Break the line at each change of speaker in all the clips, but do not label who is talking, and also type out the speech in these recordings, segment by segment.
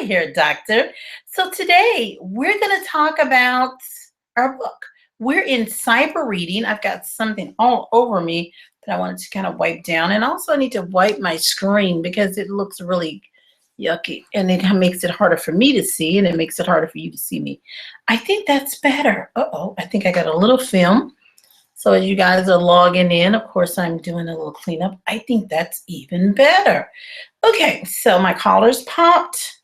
hair doctor. So today we're going to talk about our book. We're in cyber reading. I've got something all over me that I wanted to kind of wipe down. And also I need to wipe my screen because it looks really yucky and it makes it harder for me to see and it makes it harder for you to see me. I think that's better. Uh-oh, I think I got a little film. So as you guys are logging in, of course, I'm doing a little cleanup. I think that's even better. Okay, so my collar's popped.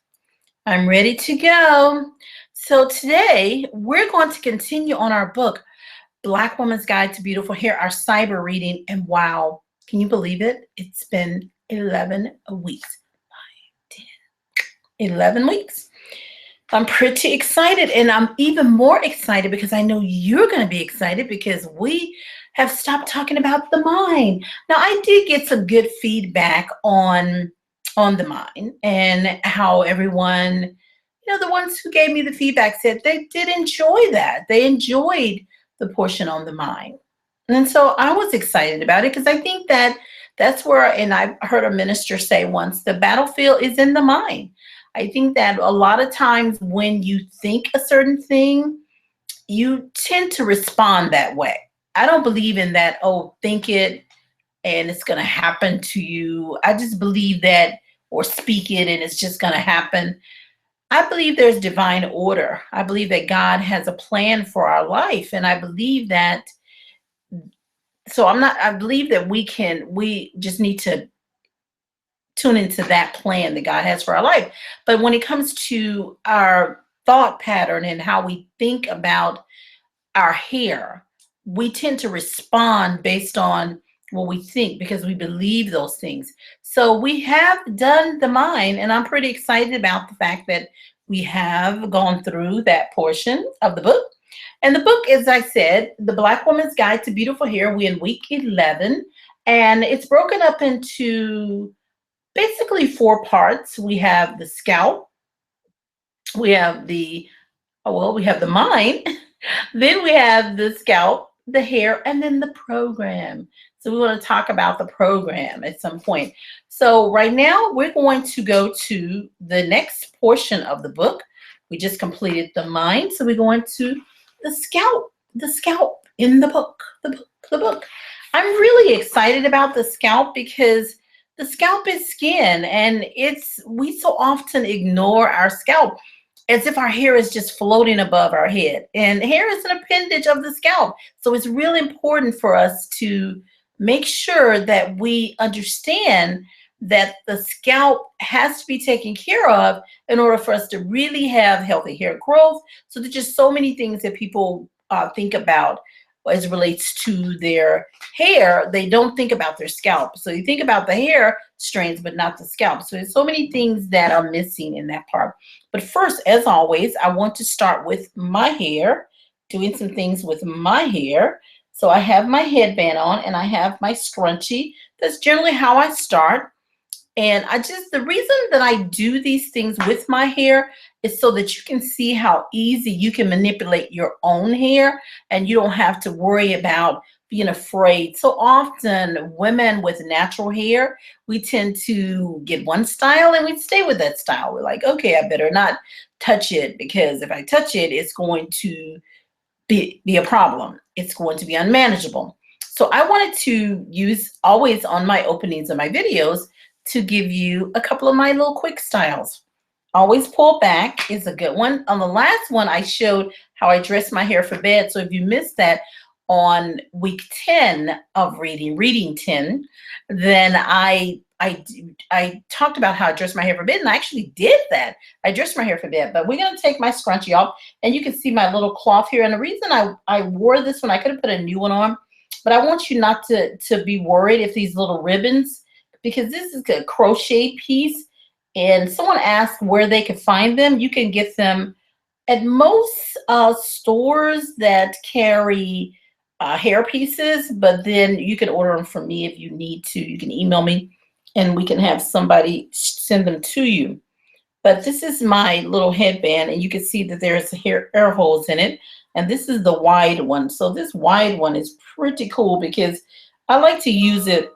I'm ready to go. So today we're going to continue on our book, Black Woman's Guide to Beautiful Hair, our cyber reading. And wow, can you believe it? It's been 11 weeks. 11 weeks. I'm pretty excited, and I'm even more excited because I know you're going to be excited because we have stopped talking about the mind. Now, I did get some good feedback on the mind and how everyone, the ones who gave me the feedback said they did enjoy that. They enjoyed the portion on the mind. And so I was excited about it because I think that that's where, and I heard a minister say once, the battlefield is in the mind. I think that a lot of times when you think a certain thing, you tend to respond that way. I don't believe in that, oh, think it and it's going to happen to you. I just believe that, or speak it and it's just going to happen. I believe there's divine order. I believe that God has a plan for our life. And I believe that, I believe that we just need to tune into that plan that God has for our life. But when it comes to our thought pattern and how we think about our hair, we tend to respond based on what we think because we believe those things. So we have done the mind, and I'm pretty excited about the fact that we have gone through that portion of the book. And the book, as I said, The Black Woman's Guide to Beautiful Hair, we're in week 11, and it's broken up into basically 4 parts. We have the scalp, we have the mind, then we have the scalp, the hair, and then the program. So we want to talk about the program at some point. So right now we're going to go to the next portion of the book. We just completed the mind, so we're going to the scalp in the book, the book. I'm really excited about the scalp because the scalp is skin, and we so often ignore our scalp as if our hair is just floating above our head. And hair is an appendage of the scalp. So it's really important for us to make sure that we understand that the scalp has to be taken care of in order for us to really have healthy hair growth. So there's just so many things that people think about as it relates to their hair. They don't think about their scalp. So you think about the hair strands, but not the scalp. So there's so many things that are missing in that part. But first, as always, I want to start with my hair, doing some things with my hair. So I have my headband on and I have my scrunchie. That's generally how I start. And the reason that I do these things with my hair is so that you can see how easy you can manipulate your own hair and you don't have to worry about being afraid. So often women with natural hair, we tend to get one style and we stay with that style. We're like, okay, I better not touch it because if I touch it, it's going to be a problem. It's going to be unmanageable. So I wanted to use always on my openings of my videos to give you a couple of my little quick styles. Always pull back is a good one. On the last one, I showed how I dress my hair for bed. So if you missed that on week 10 of reading 10, then I talked about how I dress my hair for bed, and I actually did that. I dressed my hair for bed, but we're going to take my scrunchie off, and you can see my little cloth here. And the reason I wore this one, I could have put a new one on, but I want you not to be worried if these little ribbons, because this is a crochet piece, and someone asked where they could find them. You can get them at most stores that carry hair pieces, but then you can order them from me if you need to. You can email me and we can have somebody send them to you. But this is my little headband, and you can see that there's air holes in it, and this is the wide one. So this wide one is pretty cool because I like to use it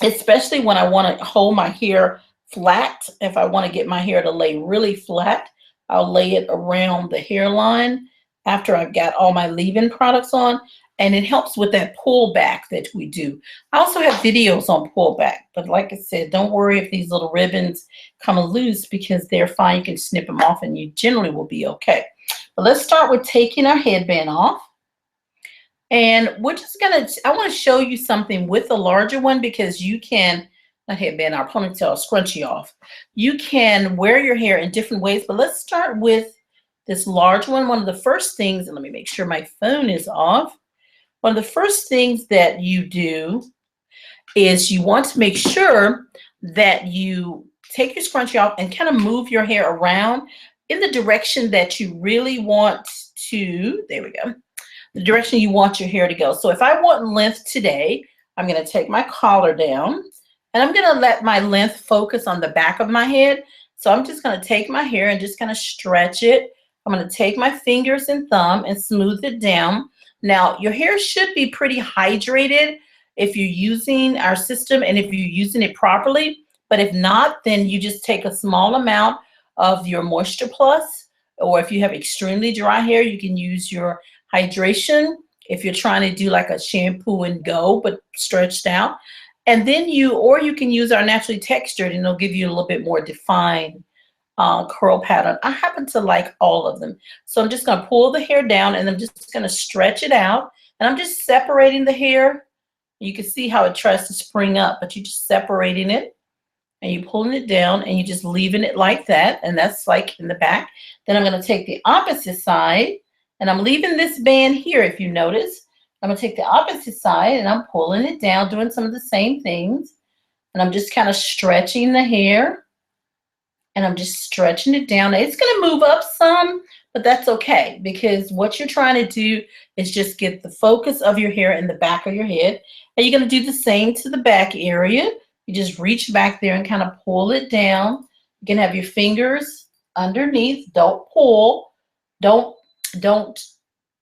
especially when I want to hold my hair flat. If I want to get my hair to lay really flat, I'll lay it around the hairline after I've got all my leave-in products on, and it helps with that pullback that we do. I also have videos on pullback, but like I said, don't worry if these little ribbons come loose because they're fine. You can snip them off and you generally will be okay. But let's start with taking our headband off. And we're just gonna, I want to show you something with a larger one because you can, not headband, our ponytail, scrunchie off. You can wear your hair in different ways, but let's start with this large one. One of the first things, and let me make sure my phone is off. One of the first things that you do is you want to make sure that you take your scrunchie off and kind of move your hair around in the direction that you really want to, there we go, the direction you want your hair to go. So if I want length today, I'm going to take my collar down and I'm going to let my length focus on the back of my head. So I'm just going to take my hair and just kind of stretch it. I'm going to take my fingers and thumb and smooth it down. Now, your hair should be pretty hydrated if you're using our system and if you're using it properly. But if not, then you just take a small amount of your Moisture Plus, or if you have extremely dry hair, you can use your hydration if you're trying to do like a shampoo and go, but stretched out. And then or you can use our naturally textured and it'll give you a little bit more defined curl pattern. I happen to like all of them. So I'm just going to pull the hair down and I'm just going to stretch it out. And I'm just separating the hair. You can see how it tries to spring up, but you're just separating it and you're pulling it down and you're just leaving it like that. And that's like in the back. Then I'm going to take the opposite side and I'm leaving this band here. If you notice, I'm going to take the opposite side and I'm pulling it down, doing some of the same things. And I'm just kind of stretching the hair. And I'm just stretching it down. It's going to move up some, but that's okay because what you're trying to do is just get the focus of your hair in the back of your head. And you're going to do the same to the back area. You just reach back there and kind of pull it down. You can have your fingers underneath. Don't pull. Don't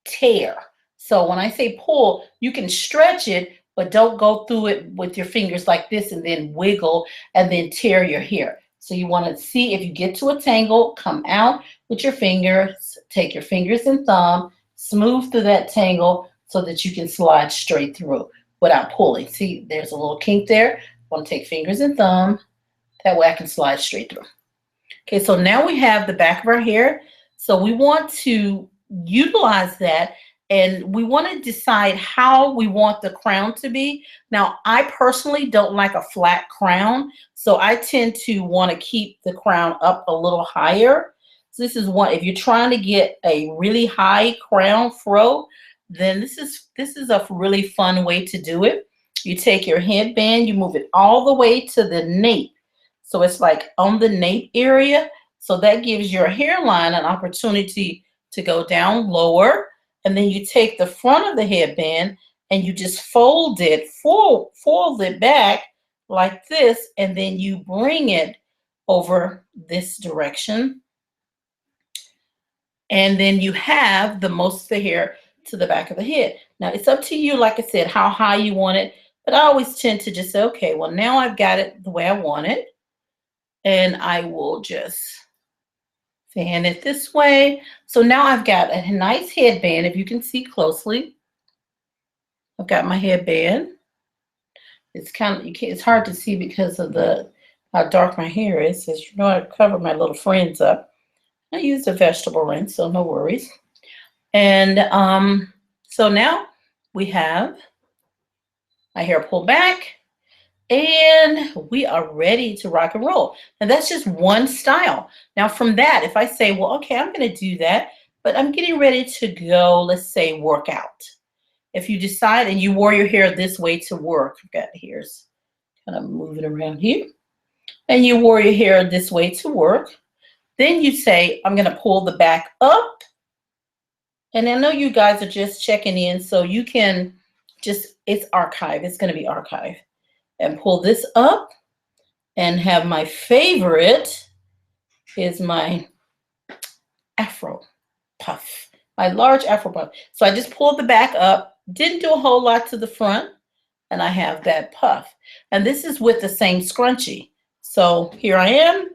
tear. So when I say pull, you can stretch it, but don't go through it with your fingers like this and then wiggle and then tear your hair. So you want to see if you get to a tangle, come out with your fingers, take your fingers and thumb, smooth through that tangle so that you can slide straight through without pulling. See, there's a little kink there. I want to take fingers and thumb. That way I can slide straight through. Okay, so now we have the back of our hair. So we want to utilize that and we want to decide how we want the crown to be. Now, I personally don't like a flat crown, so I tend to want to keep the crown up a little higher. So this is one, if you're trying to get a really high crown fro, then this is a really fun way to do it. You take your headband, you move it all the way to the nape. So it's like on the nape area. So that gives your hairline an opportunity to go down lower. And then you take the front of the headband and you just fold it back like this. And then you bring it over this direction. And then you have the most of the hair to the back of the head. Now it's up to you, like I said, how high you want it. But I always tend to just say, okay, well now I've got it the way I want it. And I will just fan it this way. So now I've got a nice headband, if you can see closely. I've got my headband. It's kind of, it's hard to see because of how dark my hair is. As you know, I covered my little fringe up. I used a vegetable rinse, so no worries. And so now we have my hair pulled back. And we are ready to rock and roll. And that's just one style. Now from that, if I say, well, okay, I'm going to do that, but I'm getting ready to go, let's say, work out. If you decide and you wore your hair this way to work, I've got hairs kind of moving around here, and you wore your hair this way to work, then you say, I'm going to pull the back up. And I know you guys are just checking in, so you can just, it's archive. It's going to be archive. And pull this up and have my favorite is my afro puff, my large afro puff. So I just pulled the back up, didn't do a whole lot to the front, and I have that puff. And this is with the same scrunchie. So here I am,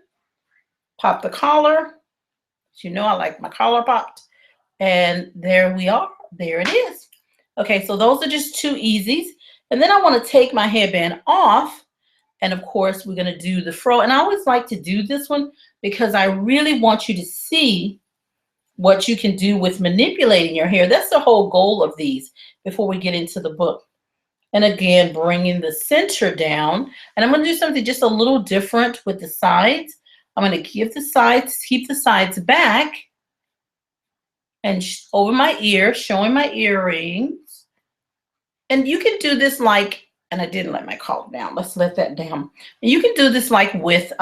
pop the collar. You know I like my collar popped. And there we are. There it is. Okay, so those are just two easies. And then I want to take my headband off. And of course, we're going to do the fro. And I always like to do this one because I really want you to see what you can do with manipulating your hair. That's the whole goal of these before we get into the book. And again, bringing the center down. And I'm going to do something just a little different with the sides. I'm going to keep the sides back and over my ear, showing my earrings. And you can do this like, and I didn't let my collar down. Let's let that down. And you can do this like with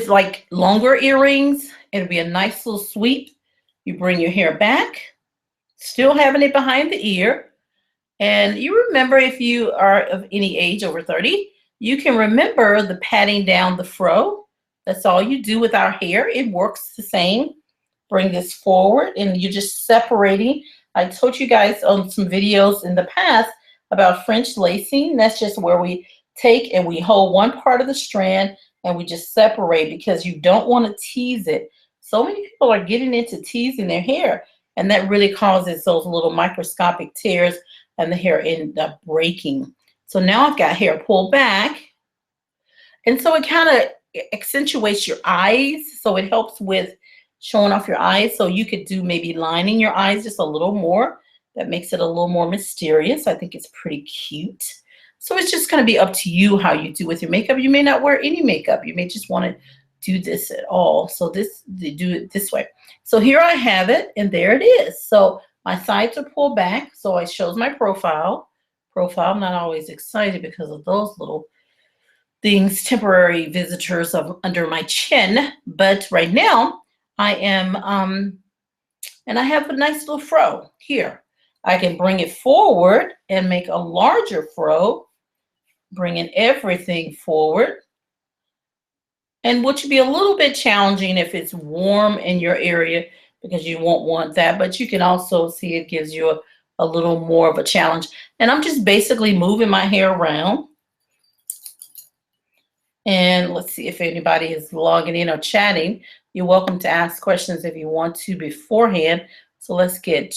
like longer earrings. It'll be a nice little sweep. You bring your hair back, still having it behind the ear. And you remember, if you are of any age over 30, you can remember the patting down the fro. That's all you do with our hair. It works the same. Bring this forward and you're just separating. I told you guys on some videos in the past about French lacing. That's just where we take and we hold one part of the strand and we just separate, because you don't want to tease it. So many people are getting into teasing their hair, and that really causes those little microscopic tears and the hair ends up breaking. So now I've got hair pulled back. And so it kind of accentuates your eyes. So it helps with showing off your eyes. So you could do maybe lining your eyes just a little more. That makes it a little more mysterious. I think it's pretty cute. So it's just going to be up to you how you do with your makeup. You may not wear any makeup. You may just want to do this at all. So they do it this way. So here I have it, and there it is. So my sides are pulled back, so it shows my profile. I'm not always excited because of those little things, temporary visitors under my chin. But right now, I am, and I have a nice little fro here. I can bring it forward and make a larger fro, bringing everything forward. And which would be a little bit challenging if it's warm in your area, because you won't want that. But you can also see it gives you a little more of a challenge. And I'm just basically moving my hair around. And let's see if anybody is logging in or chatting. You're welcome to ask questions if you want to beforehand. So let's get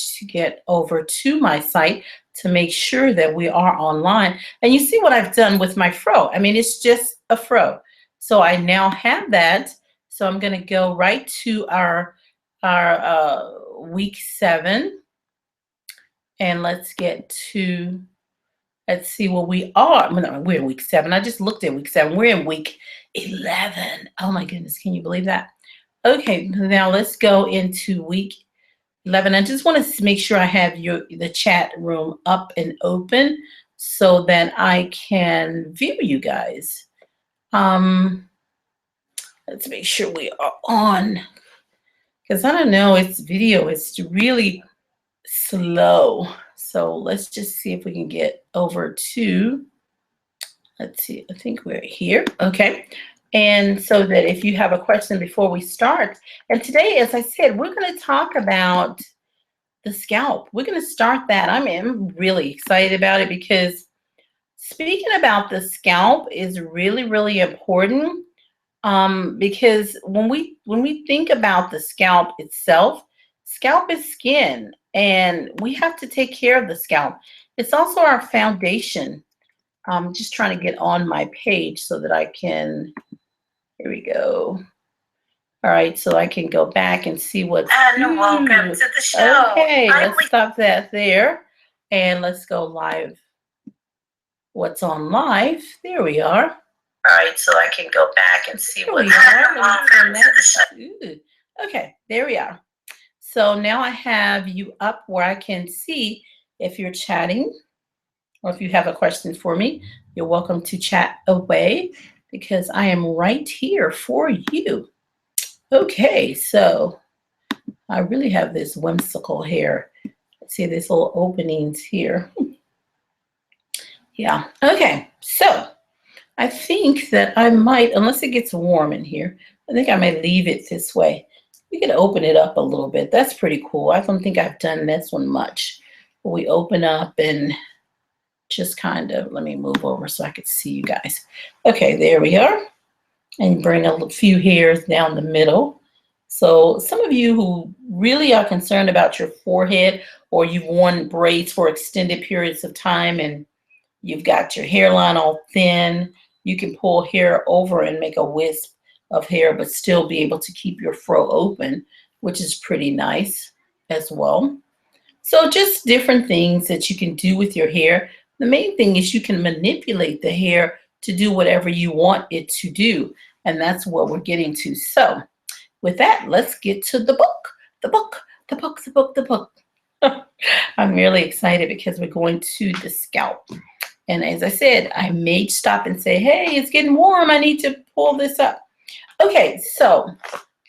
over to my site to make sure that we are online. And you see what I've done with my fro. I mean, it's just a fro. So I now have that. So I'm going to go right to our week 7. And let's see where we are. No, we're in week 7. I just looked at week 7. We're in week 11. Oh my goodness. Can you believe that? Okay, now let's go into week 11. I just want to make sure I have the chat room up and open so that I can view you guys. Let's make sure we are on, because I don't know, it's video. It's really slow. So let's just see if we can get over to, let's see, I think we're here. Okay. And so that if you have a question before we start, and today, as I said, we're going to talk about the scalp. We're going to start that. I'm really excited about it, because speaking about the scalp is really, really important. Because when we think about the scalp itself, scalp is skin, and we have to take care of the scalp. It's also our foundation. I'm just trying to get on my page so that I can, here we go. All right, so I can go back and see what's
And welcome to the show.
Okay, let's stop that there. And let's go live. What's on live? There we are.
All right, so I can go back and see
what Okay, there we are. So now I have you up where I can see if you're chatting, or if you have a question for me. You're welcome to chat away, because I am right here for you. Okay, so I really have this whimsical hair. See these little openings here. Yeah, okay, so I think that I might, unless it gets warm in here, I think I might leave it this way. We can open it up a little bit. That's pretty cool. I don't think I've done this one much. We open up and just kind of, let me move over so I could see you guys. Okay, there we are. And bring a few hairs down the middle. So some of you who really are concerned about your forehead, or you've worn braids for extended periods of time and you've got your hairline all thin, you can pull hair over and make a wisp of hair, but still be able to keep your fro open, which is pretty nice as well. So just different things that you can do with your hair. The main thing is you can manipulate the hair to do whatever you want it to do. And that's what we're getting to. So with that, let's get to the book. The book, the book, the book, the book. I'm really excited because we're going to the scalp. And as I said, I may stop and say, hey, it's getting warm. I need to pull this up. Okay, so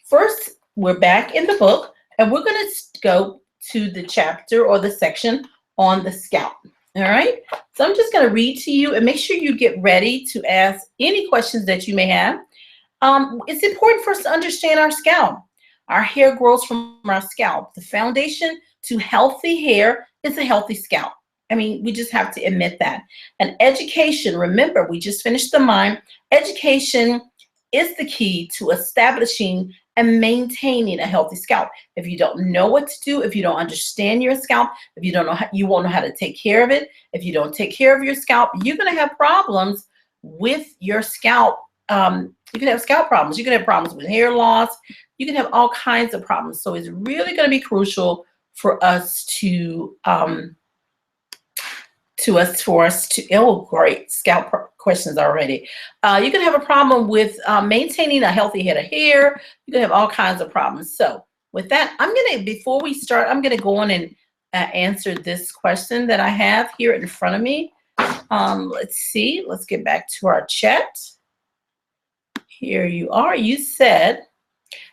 first we're back in the book and we're going to go to the chapter or the section on the scalp. All right, so I'm just going to read to you and make sure you get ready to ask any questions that you may have. It's important for us to understand our scalp. Our hair grows from our scalp. The foundation to healthy hair is a healthy scalp. I mean, we just have to admit that. And education, remember, we just finished the mind. Education is the key to establishing and maintaining a healthy scalp. If you don't know what to do, if you don't understand your scalp, if you don't know how, you won't know how to take care of it. If you don't take care of your scalp, you're going to have problems with your scalp. You can have scalp problems. You can have problems with hair loss. You can have all kinds of problems. So it's really going to be crucial for us to oh, great, scalp questions already. You can have a problem with maintaining a healthy head of hair. You can have all kinds of problems. So with that, before we start, I'm going to go on and answer this question that I have here in front of me. Let's see. Let's get back to our chat. Here you are. You said,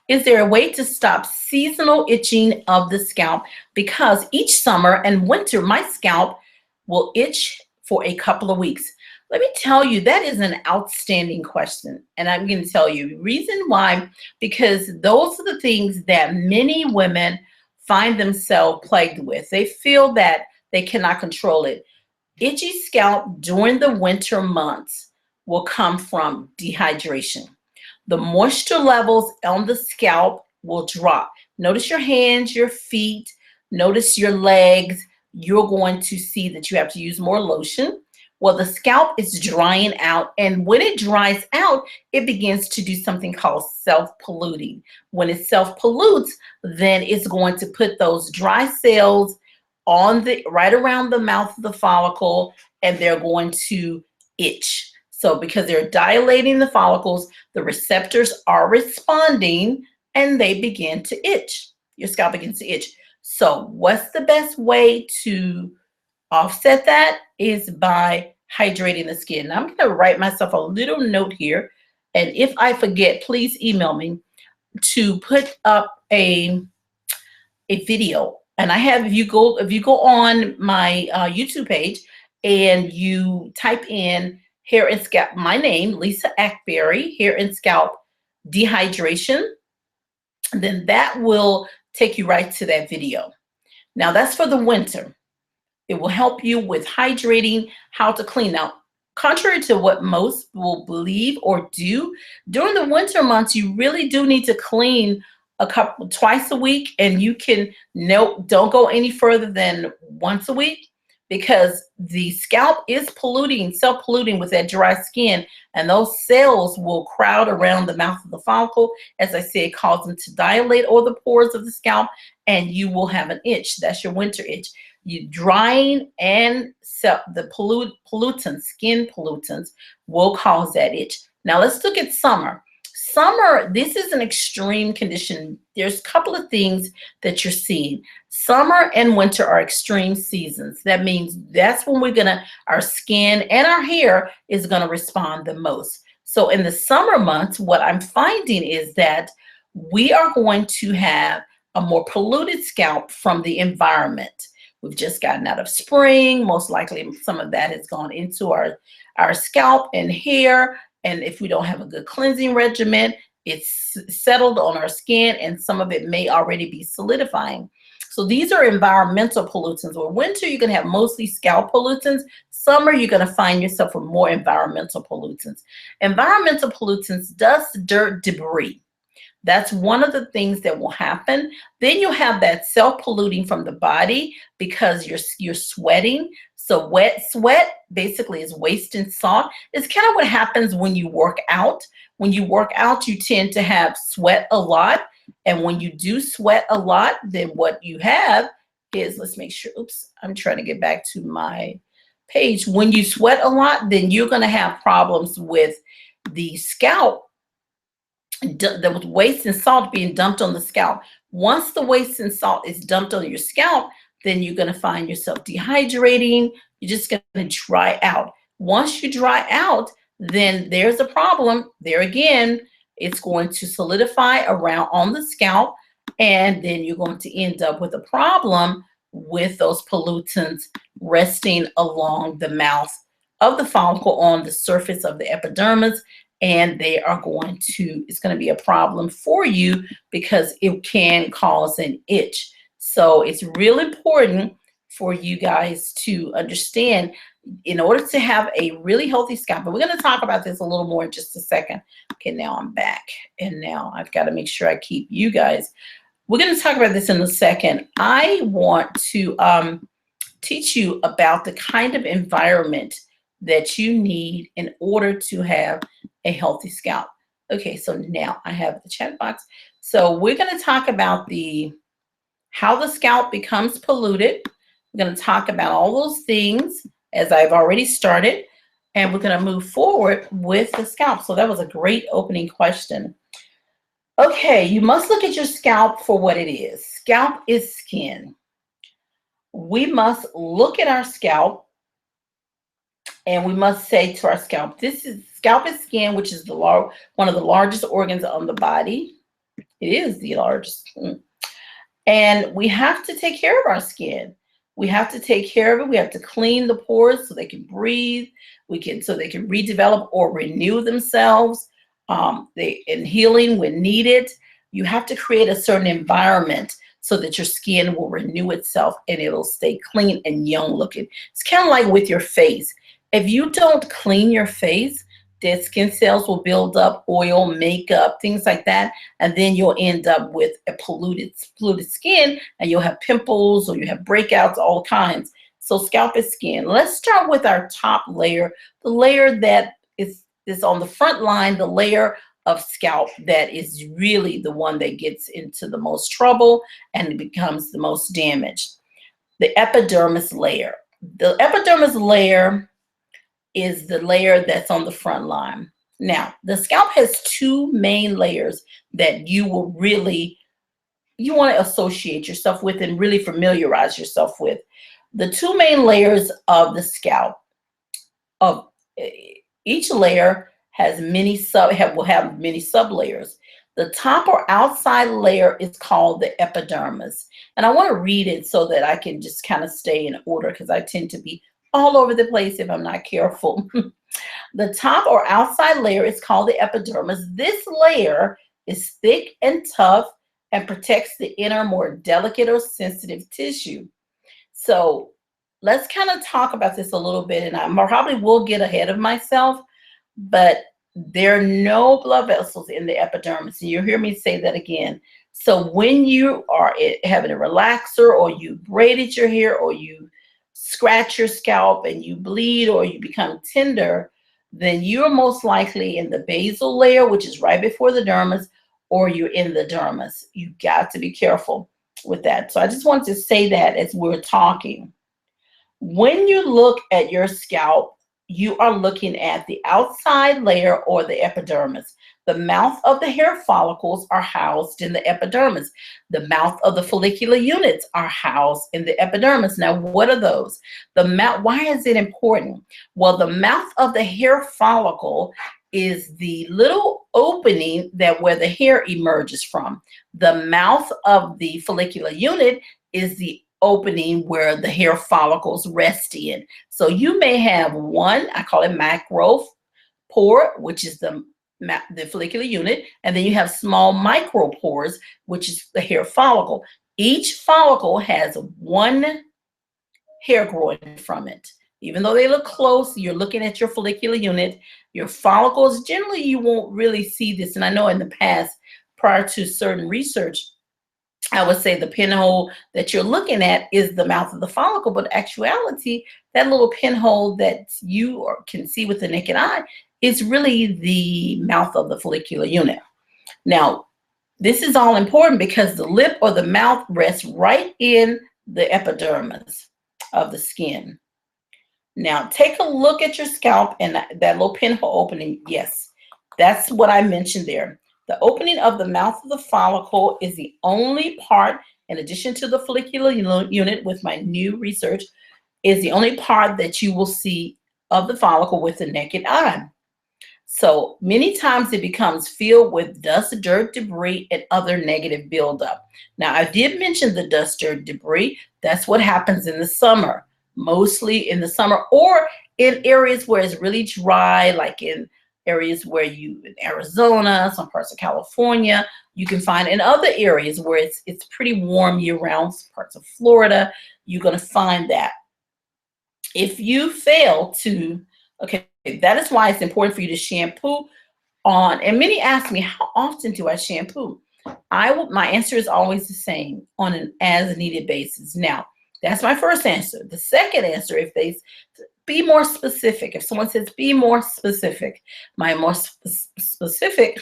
is there a way to stop seasonal itching of the scalp? Because each summer and winter, my scalp will itch for a couple of weeks. Let me tell you, that is an outstanding question. And I'm going to tell you reason why, because those are the things that many women find themselves plagued with. They feel that they cannot control it. Itchy scalp during the winter months will come from dehydration. The moisture levels on the scalp will drop. Notice your hands, your feet, notice your legs. You're going to see that you have to use more lotion. Well, the scalp is drying out, and when it dries out, it begins to do something called self-polluting. When it self-pollutes, then it's going to put those dry cells on right around the mouth of the follicle, and they're going to itch. So because they're dilating the follicles, the receptors are responding and they begin to itch. Your scalp begins to itch. So what's the best way to offset that is by hydrating the skin. Now, I'm going to write myself a little note here. And if I forget, please email me to put up a video. And I have, if you go on my YouTube page and you type in hair and scalp, my name, Lisa Akbari, hair and scalp dehydration, then that will take you right to that video. Now that's for the winter. It will help you with hydrating, how to clean. Now, contrary to what most will believe or do, during the winter months, you really do need to clean twice a week, and you can don't go any further than once a week, because the scalp is self-polluting with that dry skin, and those cells will crowd around the mouth of the follicle. As I said, cause them to dilate or the pores of the scalp, and you will have an itch. That's your winter itch. You drying and the pollutants, skin pollutants, will cause that itch. Now let's look at summer. Summer, this is an extreme condition. There's a couple of things that you're seeing. Summer and winter are extreme seasons. That means that's when our skin and our hair is gonna respond the most. So in the summer months, what I'm finding is that we are going to have a more polluted scalp from the environment. We've just gotten out of spring. Most likely some of that has gone into our scalp and hair. And if we don't have a good cleansing regimen, it's settled on our skin, and some of it may already be solidifying. So these are environmental pollutants. Or winter, you're going to have mostly scalp pollutants. Summer, you're going to find yourself with more environmental pollutants. Environmental pollutants, dust, dirt, debris. That's one of the things that will happen. Then you'll have that self-polluting from the body because you're sweating. So wet sweat basically is wasting salt. It's kind of what happens when you work out. When you work out, you tend to have sweat a lot. And when you do sweat a lot, then what you have is, let's make sure, oops, I'm trying to get back to my page. When you sweat a lot, then you're going to have problems with the scalp, the waste and salt being dumped on the scalp. Once the waste and salt is dumped on your scalp, then you're going to find yourself dehydrating. You're just going to dry out. Once you dry out, then there's a problem. There again, it's going to solidify around on the scalp, and then you're going to end up with a problem with those pollutants resting along the mouth of the follicle on the surface of the epidermis, and it's going to be a problem for you because it can cause an itch. So it's real important for you guys to understand, in order to have a really healthy scalp, and we're going to talk about this a little more in just a second. Okay, now I'm back, and now I've got to make sure I keep you guys. We're going to talk about this in a second. I want to teach you about the kind of environment that you need in order to have a healthy scalp. Okay, so now I have the chat box. So we're going to talk about how the scalp becomes polluted. We're going to talk about all those things as I've already started, and we're going to move forward with the scalp. So that was a great opening question. Okay, you must look at your scalp for what it is. Scalp is skin. We must look at our scalp, and we must say to our scalp, scalp is skin, which is one of the largest organs on the body. It is the largest. And we have to take care of our skin. We have to take care of it. We have to clean the pores so they can breathe. So they can redevelop or renew themselves. And healing when needed. You have to create a certain environment so that your skin will renew itself and it'll stay clean and young looking. It's kind of like with your face. If you don't clean your face, dead skin cells will build up, oil, makeup, things like that, and then you'll end up with a polluted skin, and you'll have pimples or you have breakouts, all kinds. So scalp is skin. Let's start with our top layer, the layer that is on the front line, the layer of scalp that is really the one that gets into the most trouble and it becomes the most damaged. The epidermis layer. The epidermis layer is the layer that's on the front line. Now, the scalp has two main layers that you want to associate yourself with and really familiarize yourself with. The two main layers of the scalp, of each layer will have many sublayers. The top or outside layer is called the epidermis. And I want to read it so that I can just kind of stay in order, because I tend to be all over the place if I'm not careful. The top or outside layer is called the epidermis. This layer is thick and tough and protects the inner, more delicate or sensitive tissue. So let's kind of talk about this a little bit, and I probably will get ahead of myself, but there are no blood vessels in the epidermis, and you'll hear me say that again. So when you are having a relaxer, or you braided your hair, or you scratch your scalp and you bleed, or you become tender, then you're most likely in the basal layer, which is right before the dermis, or you're in the dermis. You got to be careful with that. So I just wanted to say that as we're talking. When you look at your scalp, you are looking at the outside layer, or the epidermis. The mouth of the hair follicles are housed in the epidermis. The mouth of the follicular units are housed in the epidermis. Now, what are those? The mouth, why is it important? Well, the mouth of the hair follicle is the little opening where the hair emerges from. The mouth of the follicular unit is the opening where the hair follicles rest in. So you may have one, I call it macro pore, which is the follicular unit, and then you have small micropores, which is the hair follicle. Each follicle has one hair growing from it. Even though they look close, you're looking at your follicular unit, your follicles, generally you won't really see this. And I know in the past, prior to certain research, I would say the pinhole that you're looking at is the mouth of the follicle, but actuality, that little pinhole that you can see with the naked eye is really the mouth of the follicular unit. Now, this is all important because the lip or the mouth rests right in the epidermis of the skin. Now, take a look at your scalp and that little pinhole opening. Yes, that's what I mentioned there. The opening of the mouth of the follicle is the only part, in addition to the follicular unit with my new research, is the only part that you will see of the follicle with the naked eye. So many times it becomes filled with dust, dirt, debris, and other negative buildup. Now, I did mention the dust, dirt, debris. That's what happens in the summer, mostly in the summer, or in areas where it's really dry, like in areas where in Arizona, some parts of California. You can find in other areas where it's pretty warm year-round, parts of Florida, you're going to find that. If you fail to, okay, that is why it's important for you to shampoo on. And many ask me, how often do I shampoo? My answer is always the same, on an as needed basis. Now, that's my first answer. The second answer, if they be more specific, if someone says be more specific, my more specific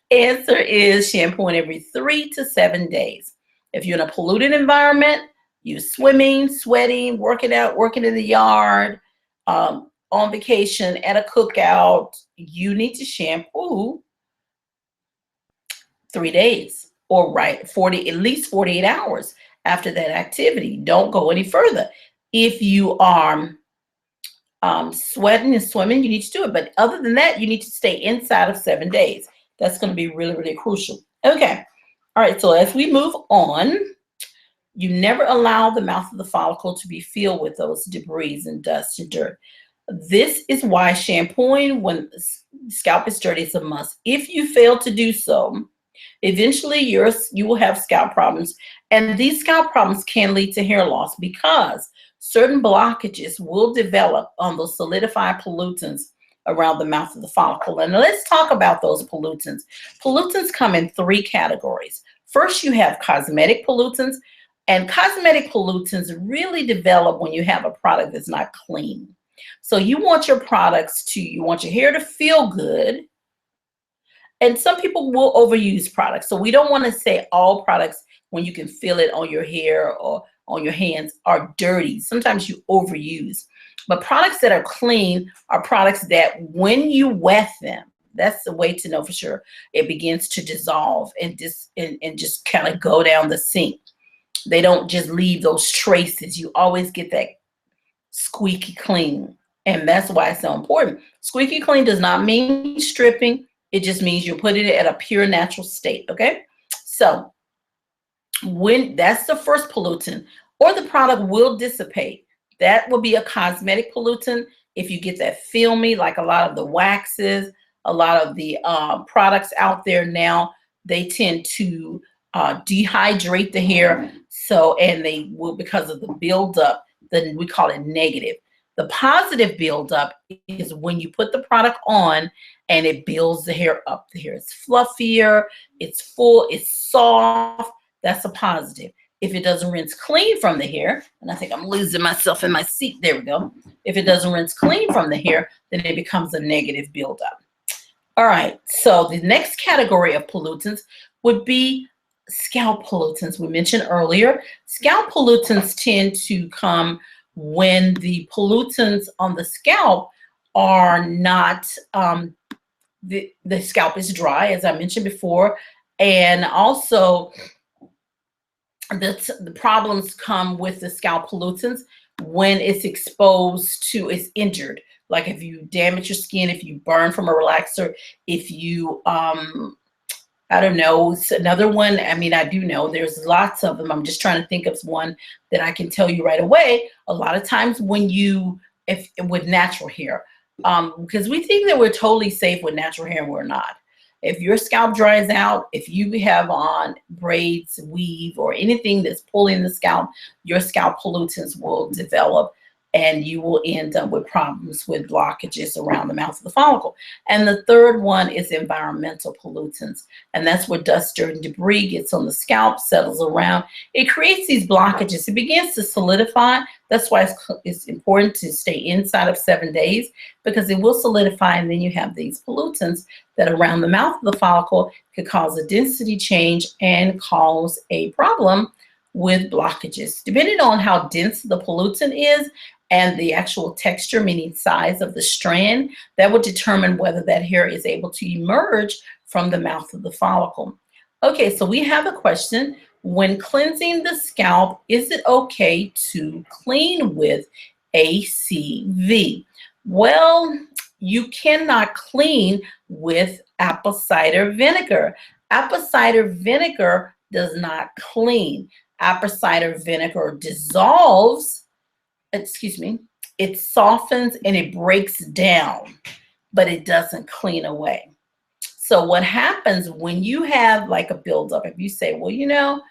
answer is shampooing every 3 to 7 days. If you're in a polluted environment, you're swimming, sweating, working out, working in the yard, on vacation, at a cookout, you need to shampoo 3 days or at least 48 hours after that activity. Don't go any further. If you are sweating and swimming, you need to do it. But other than that, you need to stay inside of 7 days. That's going to be really, really crucial. Okay. All right. So as we move on, you never allow the mouth of the follicle to be filled with those debris and dust and dirt. This is why shampooing when the scalp is dirty is a must. If you fail to do so, eventually you will have scalp problems. And these scalp problems can lead to hair loss because certain blockages will develop on those solidified pollutants around the mouth of the follicle. And let's talk about those pollutants. Pollutants come in 3 categories. First, you have cosmetic pollutants. And cosmetic pollutants really develop when you have a product that's not clean. So you want your you want your hair to feel good. And some people will overuse products. So we don't want to say all products, when you can feel it on your hair or on your hands, are dirty. Sometimes you overuse. But products that are clean are products that when you wet them, that's the way to know for sure, it begins to dissolve and just kind of go down the sink. They don't just leave those traces. You always get that squeaky clean. And that's why it's so important. Squeaky clean does not mean stripping. It just means you're putting it at a pure natural state. Okay. So when that's the first pollutant, or the product will dissipate, that will be a cosmetic pollutant. If you get that filmy, like a lot of the waxes, a lot of the products out there now, they tend to dehydrate the hair. So, and they will, because of the buildup, then we call it negative. The positive buildup is when you put the product on and it builds the hair up. The hair is fluffier, it's full, it's soft. That's a positive. If it doesn't rinse clean from the hair, and I think I'm losing myself in my seat. There we go. If it doesn't rinse clean from the hair, then it becomes a negative buildup. All right. So the next category of pollutants would be scalp pollutants. We mentioned earlier, scalp pollutants tend to come when the pollutants on the scalp are not, the scalp is dry, as I mentioned before, and also the problems come with the scalp pollutants when it's exposed to, it's injured. Like if you damage your skin, if you burn from a relaxer, if you, I don't know, it's another one. I mean, I do know there's lots of them. I'm just trying to think of one that I can tell you right away. A lot of times when with natural hair, because we think that we're totally safe with natural hair and we're not. If your scalp dries out, if you have on braids, weave, or anything that's pulling the scalp, your scalp pollutants will develop and you will end up with problems with blockages around the mouth of the follicle. And the third one is environmental pollutants. And that's where dust, dirt, and debris gets on the scalp, settles around. It creates these blockages. It begins to solidify. That's why it's important to stay inside of 7 days, because it will solidify, and then you have these pollutants that around the mouth of the follicle could cause a density change and cause a problem with blockages. Depending on how dense the pollutant is and the actual texture, meaning size of the strand, that will determine whether that hair is able to emerge from the mouth of the follicle. Okay, so we have a question. When cleansing the scalp, is it okay to clean with ACV? Well, you cannot clean with apple cider vinegar. Apple cider vinegar does not clean. Apple cider vinegar dissolves, it softens and it breaks down, but it doesn't clean away. So what happens when you have like a buildup, if you say, well,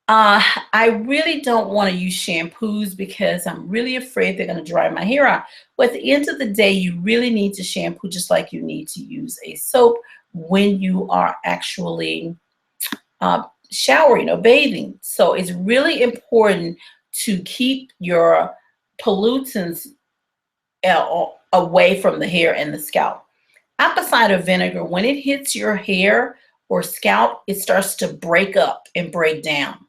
I really don't want to use shampoos because I'm really afraid they're going to dry my hair out. But at the end of the day, you really need to shampoo just like you need to use a soap when you are actually showering or bathing. So it's really important to keep your pollutants away from the hair and the scalp. Apple cider vinegar, when it hits your hair or scalp, it starts to break up and break down,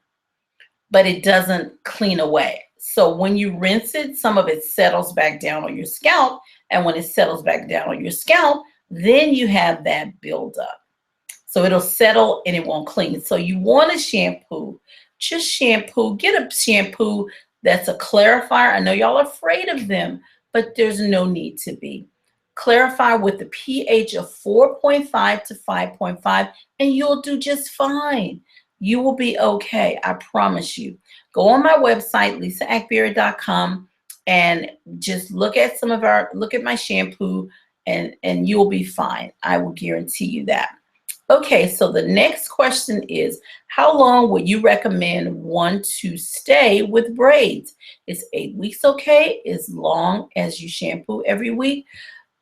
but it doesn't clean away. So when you rinse it, some of it settles back down on your scalp, and when it settles back down on your scalp, then you have that buildup. So it'll settle and it won't clean. So you want a shampoo, just shampoo. Get a shampoo that's a clarifier. I know y'all are afraid of them, but there's no need to be. Clarify with the pH of 4.5 to 5.5, and you'll do just fine. You will be okay, I promise you. Go on my website, lisaakbari.com, and just look at my shampoo, and you'll be fine. I will guarantee you that. Okay, so the next question is, how long would you recommend one to stay with braids? Is 8 weeks okay? As long as you shampoo every week?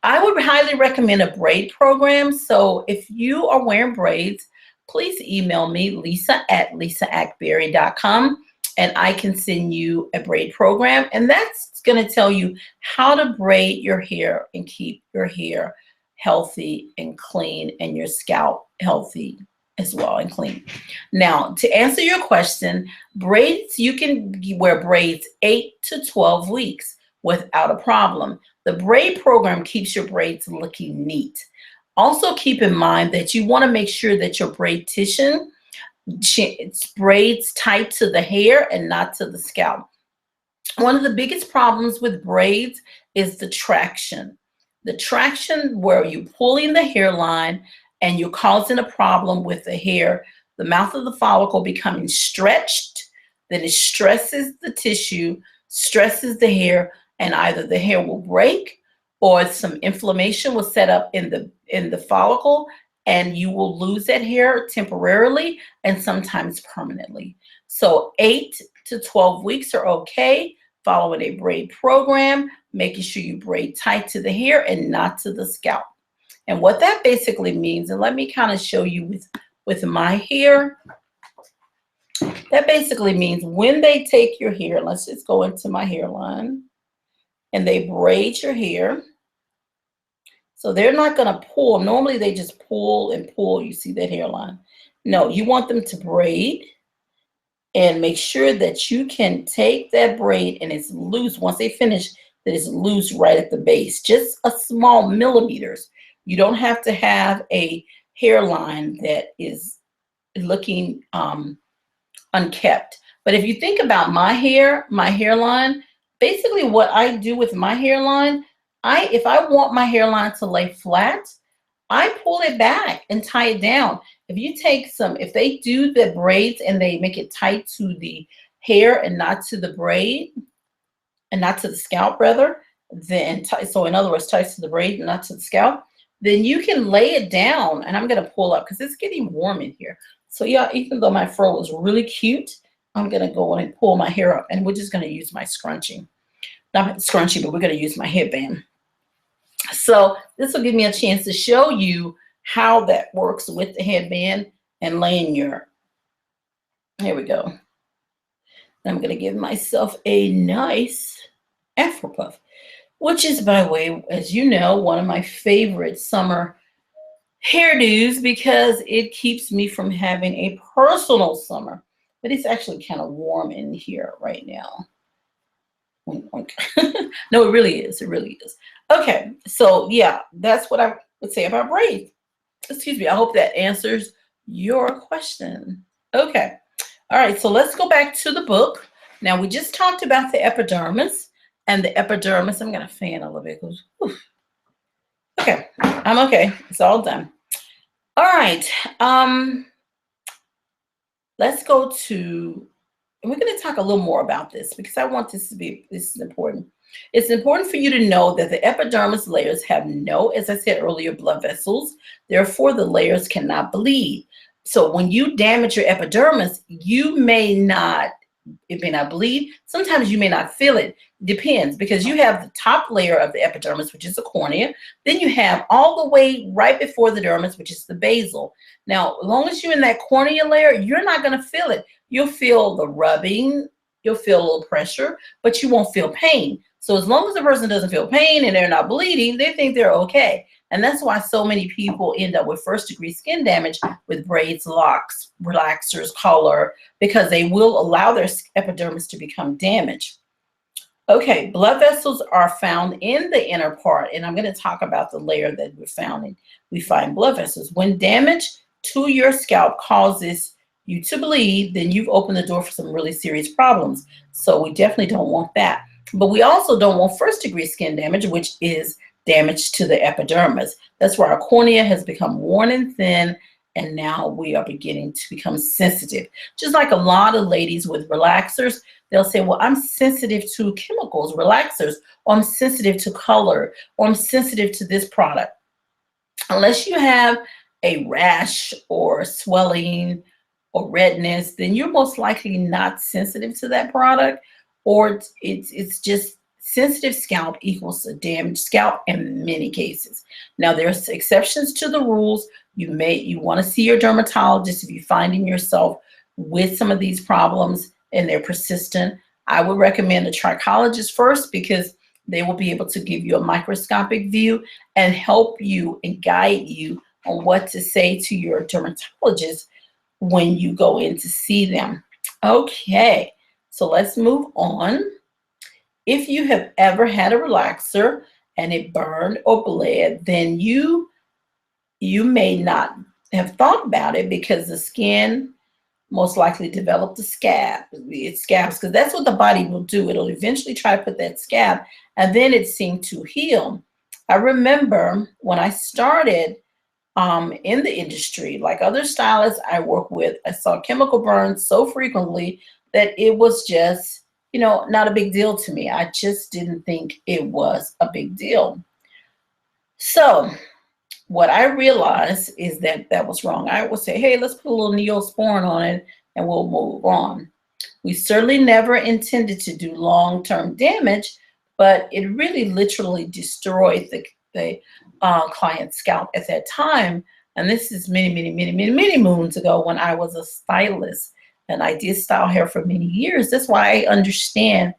I would highly recommend a braid program. So if you are wearing braids, please email me, lisa@lisaakbari.com, and I can send you a braid program. And that's going to tell you how to braid your hair and keep your hair healthy and clean, and your scalp healthy as well and clean. Now, to answer your question, braids, you can wear braids 8 to 12 weeks without a problem. The braid program keeps your braids looking neat. Also keep in mind that you want to make sure that your braidtician braids tight to the hair and not to the scalp. One of the biggest problems with braids is the traction. The traction where you're pulling the hairline and you're causing a problem with the hair, the mouth of the follicle becoming stretched, then it stresses the tissue, stresses the hair, and either the hair will break or some inflammation will set up in the follicle, and you will lose that hair temporarily and sometimes permanently. So 8 to 12 weeks are okay, following a braid program, making sure you braid tight to the hair and not to the scalp. And what that basically means, and let me kind of show you with my hair, that basically means when they take your hair, let's just go into my hairline, and they braid your hair. So they're not going to pull. Normally they just pull and pull. You see that hairline? No, you want them to braid and make sure that you can take that braid and it's loose. Once they finish, that it's loose right at the base, just a small millimeters. You don't have to have a hairline that is looking unkept. But if you think about my hair, my hairline, basically what I do with my hairline, if I want my hairline to lay flat, I pull it back and tie it down. If they do the braids and they make it tight to the hair and not to the braid, and not to the scalp rather, so in other words, tight to the braid and not to the scalp, then you can lay it down. And I'm going to pull up because it's getting warm in here. So yeah, even though my fro was really cute, I'm going to go on and pull my hair up, and we're just going to use my scrunchie. Not scrunchie, but we're going to use my headband. So this will give me a chance to show you how that works with the headband and laying your, here we go. I'm going to give myself a nice afro puff, which is, by the way, as you know, one of my favorite summer hairdos because it keeps me from having a personal summer. But it's actually kind of warm in here right now. No, it really is. It really is. Okay, so yeah, that's what I would say about braids. Excuse me. I hope that answers your question. Okay. All right, so let's go back to the book. Now, we just talked about the epidermis, and the epidermis, I'm going to fan a little bit. Okay, I'm okay. It's all done. All right, let's go to, and we're going to talk a little more about this because I want this is important. It's important for you to know that the epidermis layers have no, as I said earlier, blood vessels. Therefore, the layers cannot bleed. So when you damage your epidermis, it may not bleed. Sometimes you may not feel it. Depends, because you have the top layer of the epidermis, which is the cornea. Then you have all the way right before the dermis, which is the basal. Now, as long as you're in that cornea layer, you're not going to feel it. You'll feel the rubbing, you'll feel a little pressure, but you won't feel pain. So as long as the person doesn't feel pain and they're not bleeding, they think they're okay. And that's why so many people end up with first-degree skin damage with braids, locks, relaxers, color, because they will allow their epidermis to become damaged. Okay, blood vessels are found in the inner part, and I'm going to talk about the layer that we're found in. We find blood vessels. When damage to your scalp causes you to bleed, then you've opened the door for some really serious problems. So we definitely don't want that. But we also don't want first-degree skin damage, which is damage to the epidermis. That's where our cornea has become worn and thin, and now we are beginning to become sensitive. Just like a lot of ladies with relaxers, they'll say, well, I'm sensitive to chemicals, relaxers, or I'm sensitive to color, or I'm sensitive to this product. Unless you have a rash or swelling or redness, then you're most likely not sensitive to that product, or it's just sensitive scalp equals a damaged scalp in many cases. Now, there's exceptions to the rules. You want to see your dermatologist if you're finding yourself with some of these problems and they're persistent. I would recommend a trichologist first because they will be able to give you a microscopic view and help you and guide you on what to say to your dermatologist when you go in to see them. Okay, so let's move on. If you have ever had a relaxer and it burned or bled, then you may not have thought about it because the skin most likely developed a scab. It scabs because that's what the body will do. It'll eventually try to put that scab, and then it seemed to heal. I remember when I started in the industry, like other stylists I work with, I saw chemical burns so frequently that it was just, not a big deal to me. I just didn't think it was a big deal. So what I realized is that was wrong. I would say, hey, let's put a little Neosporin on it and we'll move on. We certainly never intended to do long-term damage, but it really literally destroyed the client's scalp at that time. And this is many moons ago when I was a stylist and I did style hair for many years. That's why I understand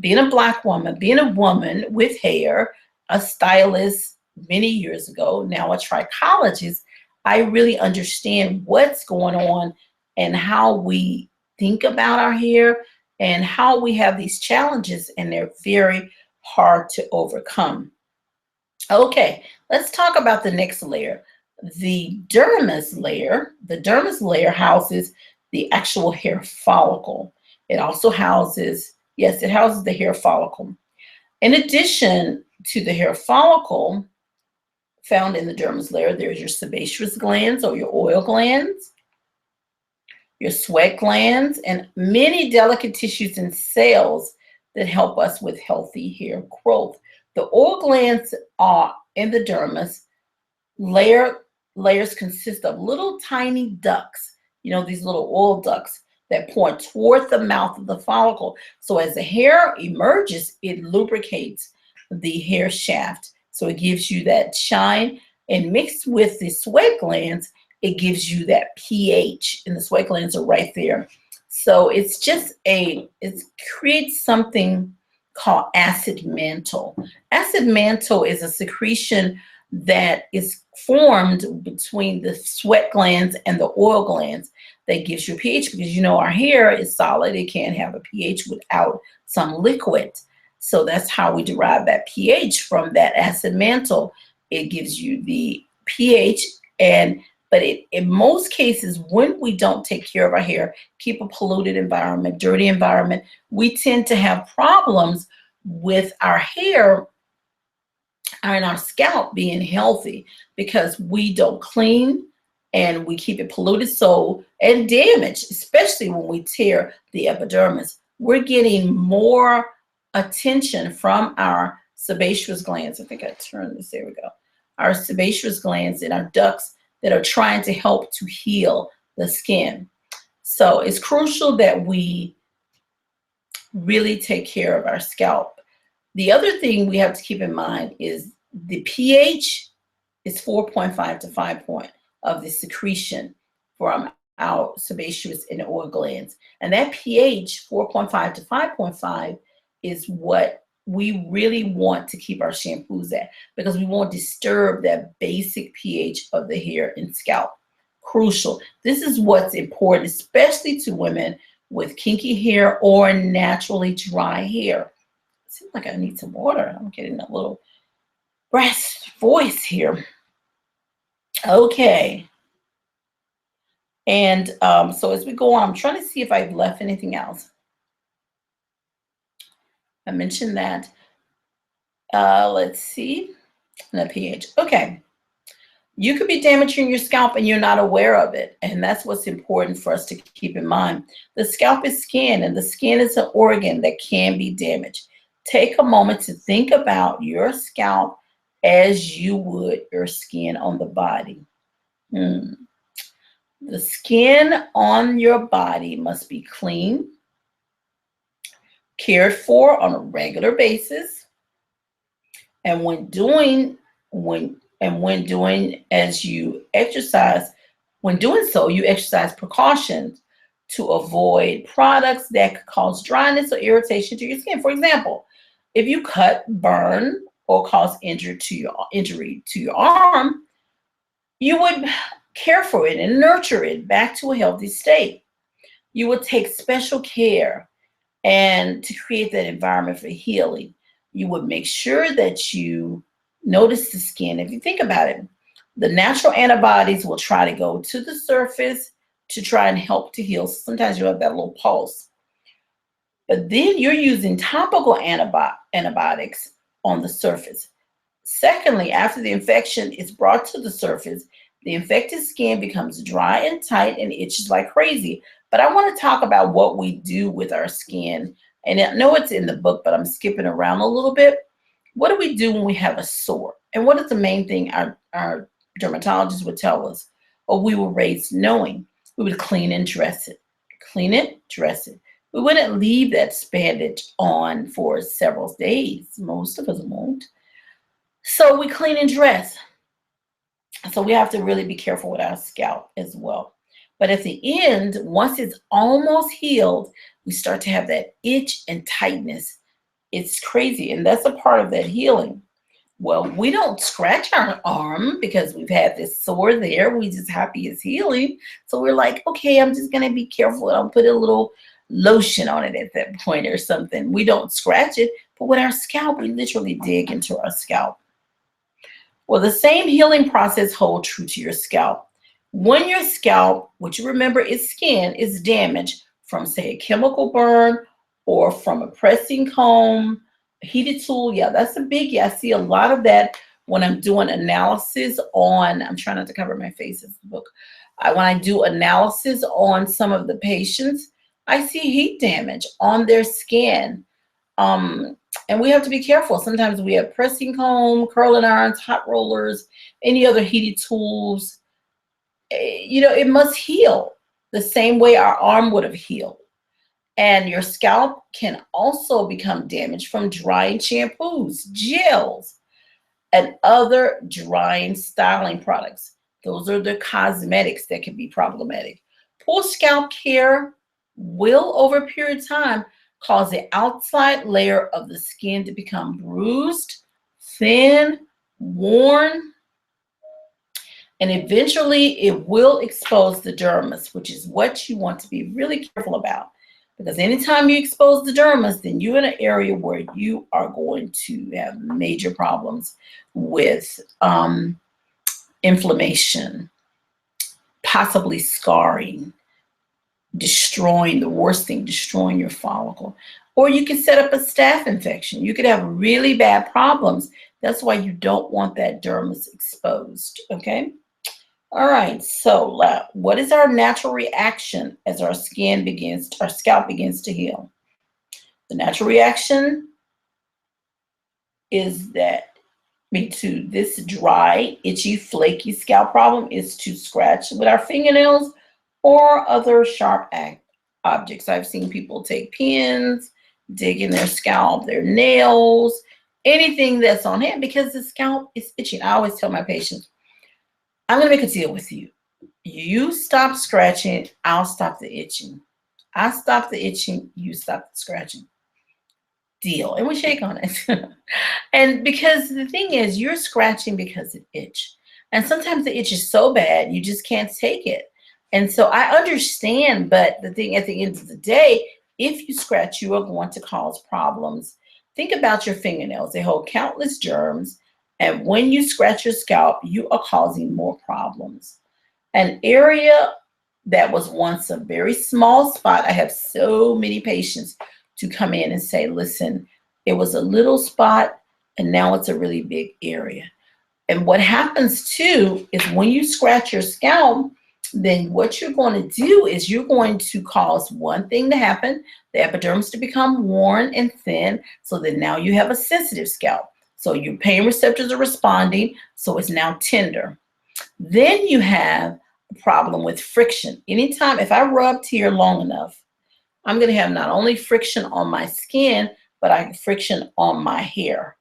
being a Black woman, being a woman with hair, a stylist many years ago, now a trichologist. I really understand what's going on and how we think about our hair and how we have these challenges, and they're very hard to overcome. Okay, let's talk about the next layer, the dermis layer. The dermis layer houses the actual hair follicle. It also houses, yes, it houses the hair follicle. In addition to the hair follicle found in the dermis layer, there's your sebaceous glands or your oil glands, your sweat glands, and many delicate tissues and cells that help us with healthy hair growth. The oil glands are in the dermis layers consist of little tiny ducts, these little oil ducts that point toward the mouth of the follicle. So as the hair emerges, it lubricates the hair shaft. So it gives you that shine, and mixed with the sweat glands, it gives you that pH, and the sweat glands are right there. So it's just it creates something called acid mantle. Acid mantle is a secretion that is formed between the sweat glands and the oil glands that gives you pH, because our hair is solid. It can't have a pH without some liquid. So that's how we derive that pH from that acid mantle. It gives you the pH, but in most cases, when we don't take care of our hair, keep a polluted environment, dirty environment, we tend to have problems with our hair and our scalp being healthy, because we don't clean and we keep it polluted, and damaged, especially when we tear the epidermis. We're getting more attention from our sebaceous glands. I think I turned this, there we go. Our sebaceous glands and our ducts that are trying to help to heal the skin. So it's crucial that we really take care of our scalp. The other thing we have to keep in mind is the pH is 4.5 to 5 point of the secretion from our sebaceous and oil glands. And that pH, 4.5 to 5.5, is what we really want to keep our shampoos at, because we won't disturb that basic pH of the hair and scalp. Crucial. This is what's important, especially to women with kinky hair or naturally dry hair. Seems like I need some water. I'm getting a little raspy voice here. Okay. And so as we go on, I'm trying to see if I've left anything else. I mentioned that. Let's see. The pH. Okay. You could be damaging your scalp and you're not aware of it. And that's what's important for us to keep in mind. The scalp is skin, and the skin is an organ that can be damaged. Take a moment to think about your scalp as you would your skin on the body. The skin on your body must be clean, cared for on a regular basis, and when doing as you exercise, when doing so, you exercise precautions to avoid products that could cause dryness or irritation to your skin. For example, if you cut, burn, or cause injury to your arm, you would care for it and nurture it back to a healthy state. You would take special care and to create that environment for healing. You would make sure that you notice the skin. If you think about it, the natural antibodies will try to go to the surface to try and help to heal. Sometimes you have that little pulse. But then you're using topical antibiotics on the surface. Secondly, after the infection is brought to the surface, the infected skin becomes dry and tight and itches like crazy. But I want to talk about what we do with our skin. And I know it's in the book, but I'm skipping around a little bit. What do we do when we have a sore? And what is the main thing our dermatologists would tell us, or we were raised knowing? We would clean and dress it. Clean it, dress it. We wouldn't leave that bandage on for several days. Most of us won't. So we clean and dress. So we have to really be careful with our scalp as well. But at the end, once it's almost healed, we start to have that itch and tightness. It's crazy, and that's a part of that healing. Well, we don't scratch our arm because we've had this sore there. We just happy it's healing. So we're like, okay, I'm just going to be careful. I'll put a little lotion on it at that point or something. We don't scratch it, but with our scalp, we literally dig into our scalp. Well, the same healing process holds true to your scalp. When your scalp, which you remember is skin, is damaged from, say, a chemical burn or from a pressing comb, a heated tool, yeah, that's a biggie. I see a lot of that when I'm doing analysis on, I'm trying not to cover my face in the book. When I do analysis on some of the patients, I see heat damage on their skin. And we have to be careful. Sometimes we have pressing comb, curling irons, hot rollers, any other heated tools. It must heal the same way our arm would have healed. And your scalp can also become damaged from drying shampoos, gels, and other drying styling products. Those are the cosmetics that can be problematic. Poor scalp care will, over a period of time, cause the outside layer of the skin to become bruised, thin, worn, and eventually it will expose the dermis, which is what you want to be really careful about. Because anytime you expose the dermis, then you're in an area where you are going to have major problems with inflammation, possibly scarring, destroying your follicle. Or you could set up a staph infection. You could have really bad problems. That's why you don't want that dermis exposed, okay? All right, so what is our natural reaction as our scalp begins to heal? The natural reaction is to this dry, itchy, flaky scalp problem is to scratch with our fingernails or other sharp objects. I've seen people take pins, dig in their scalp, their nails, anything that's on hand because the scalp is itching. I always tell my patients, I'm going to make a deal with you. You stop scratching, I'll stop the itching. I stop the itching, you stop the scratching. Deal. And we shake on it. And because the thing is, you're scratching because it itch. And sometimes the itch is so bad, you just can't take it. And so I understand, but the thing at the end of the day, if you scratch, you are going to cause problems. Think about your fingernails. They hold countless germs. And when you scratch your scalp, you are causing more problems. An area that was once a very small spot, I have so many patients to come in and say, listen, it was a little spot and now it's a really big area. And what happens too is when you scratch your scalp, then what you're going to do is you're going to cause one thing to happen, the epidermis to become worn and thin, so that now you have a sensitive scalp. So your pain receptors are responding, so it's now tender. Then you have a problem with friction. Anytime, if I rubbed here long enough, I'm going to have not only friction on my skin, but I have friction on my hair.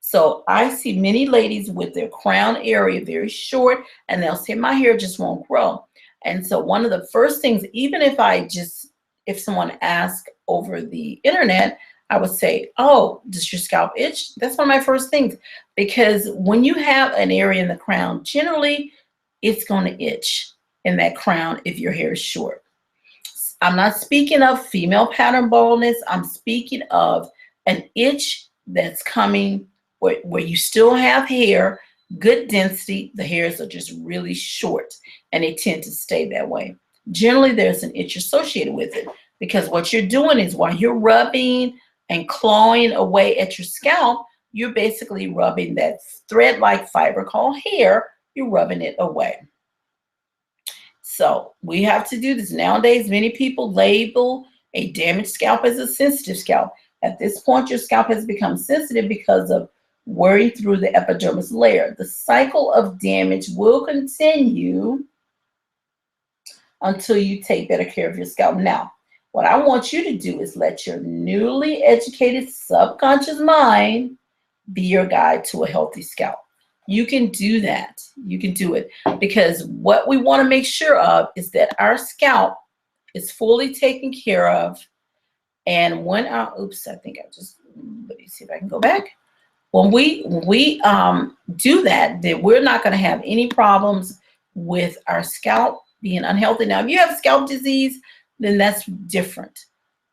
So I see many ladies with their crown area very short, and they'll say, my hair just won't grow. And so one of the first things, even if someone asks over the internet, I would say, oh, does your scalp itch? That's one of my first things, because when you have an area in the crown, generally it's going to itch in that crown if your hair is short. I'm not speaking of female pattern baldness. I'm speaking of an itch that's coming where you still have hair, good density. The hairs are just really short and they tend to stay that way. Generally, there's an itch associated with it because what you're doing is while you're rubbing and clawing away at your scalp, you're basically rubbing that thread-like fiber called hair. You're rubbing it away. So we have to do this. Nowadays, many people label a damaged scalp as a sensitive scalp. At this point, your scalp has become sensitive because of wearing through the epidermis layer. The cycle of damage will continue until you take better care of your scalp. Now, what I want you to do is let your newly educated subconscious mind be your guide to a healthy scalp. You can do that. You can do it because what we want to make sure of is that our scalp is fully taken care of. And when let me see if I can go back. When we do that, then we're not going to have any problems with our scalp being unhealthy. Now, if you have scalp disease, then that's different.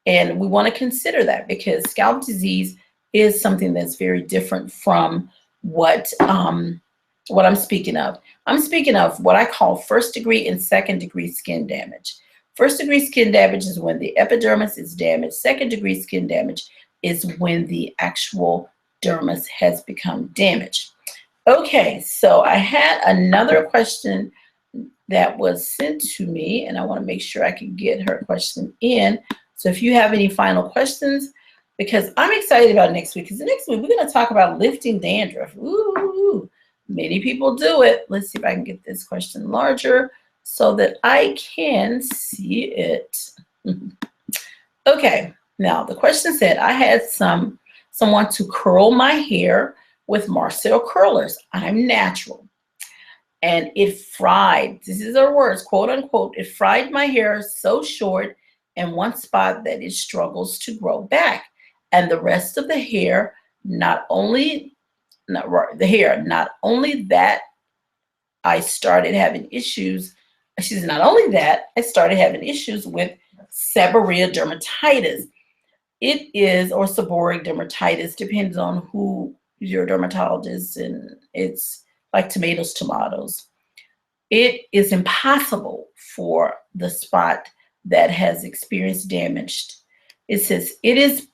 And we want to consider that because scalp disease is something that's very different from what I'm speaking of. I'm speaking of what I call first degree and second degree skin damage. First degree skin damage is when the epidermis is damaged. Second degree skin damage is when the actual dermis has become damaged. Okay, so I had another question that was sent to me, and I want to make sure I can get her question in. So if you have any final questions, because I'm excited about next week. Because next week we're going to talk about lifting dandruff. Ooh, many people do it. Let's see if I can get this question larger so that I can see it. Okay, now the question said, I had someone to curl my hair with Marcel curlers. I'm natural. And it fried, this is our words, quote unquote, it fried my hair so short in one spot that it struggles to grow back. And the rest of the hair, not only that I started having issues, not only that, I started having issues with seborrhea dermatitis. It is, or seborrheic dermatitis, depends on who your dermatologist, and it's like tomatoes. It is impossible for the spot that has experienced damage. It says, is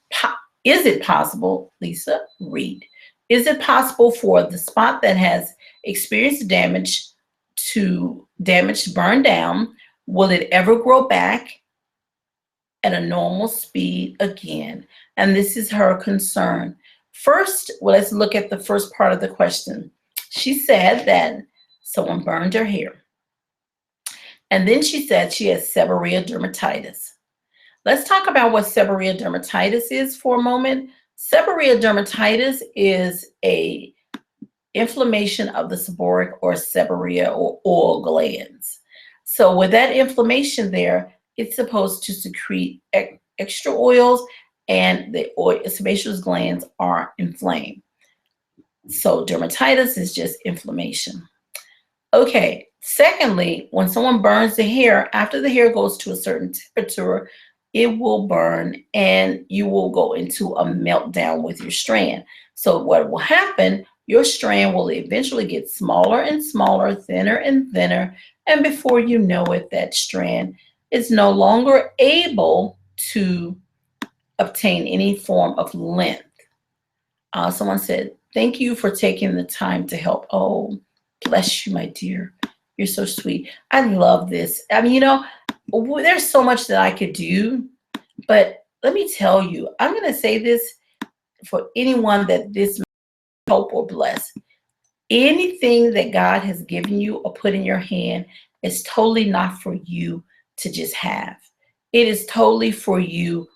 it possible, Lisa, read, is it possible for the spot that has experienced damage to burn down? Will it ever grow back at a normal speed again? And this is her concern. First, well, let's look at the first part of the question. She said that someone burned her hair. And then she said she has seborrhea dermatitis. Let's talk about what seborrhea dermatitis is for a moment. Seborrhea dermatitis is a inflammation of the seborrheic or seborrhea or oil glands. So with that inflammation there, it's supposed to secrete extra oils, and the sebaceous glands are inflamed. So dermatitis is just inflammation. Okay, secondly, when someone burns the hair, after the hair goes to a certain temperature, it will burn and you will go into a meltdown with your strand. So what will happen, your strand will eventually get smaller and smaller, thinner and thinner, and before you know it, that strand is no longer able to obtain any form of length. Someone said, thank you for taking the time to help. Oh, bless you, my dear. You're so sweet. I love this. I mean, there's so much that I could do, but let me tell you, I'm going to say this for anyone that this may help or bless. Anything that God has given you or put in your hand is totally not for you to just have. It is totally for you